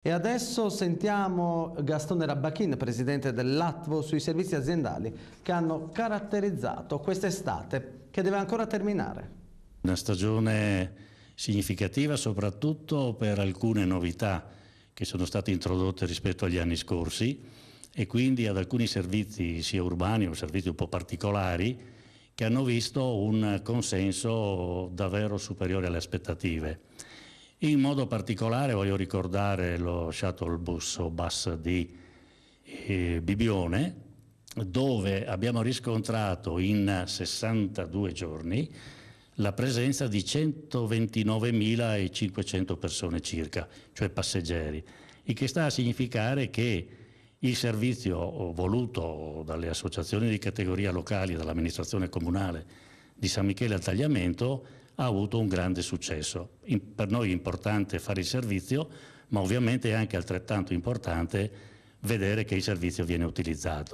E adesso sentiamo Gastone Rabbachin, presidente dell'Atvo, sui servizi aziendali che hanno caratterizzato quest'estate, che deve ancora terminare. Una stagione significativa soprattutto per alcune novità che sono state introdotte rispetto agli anni scorsi e quindi ad alcuni servizi sia urbani o servizi un po' particolari che hanno visto un consenso davvero superiore alle aspettative. In modo particolare voglio ricordare lo shuttle bus o bus di Bibione, dove abbiamo riscontrato in 62 giorni la presenza di 129.500 persone circa, cioè passeggeri, il che sta a significare che il servizio voluto dalle associazioni di categoria locali e dall'amministrazione comunale di San Michele al Tagliamento ha avuto un grande successo. Per noi è importante fare il servizio, ma ovviamente è anche altrettanto importante vedere che il servizio viene utilizzato.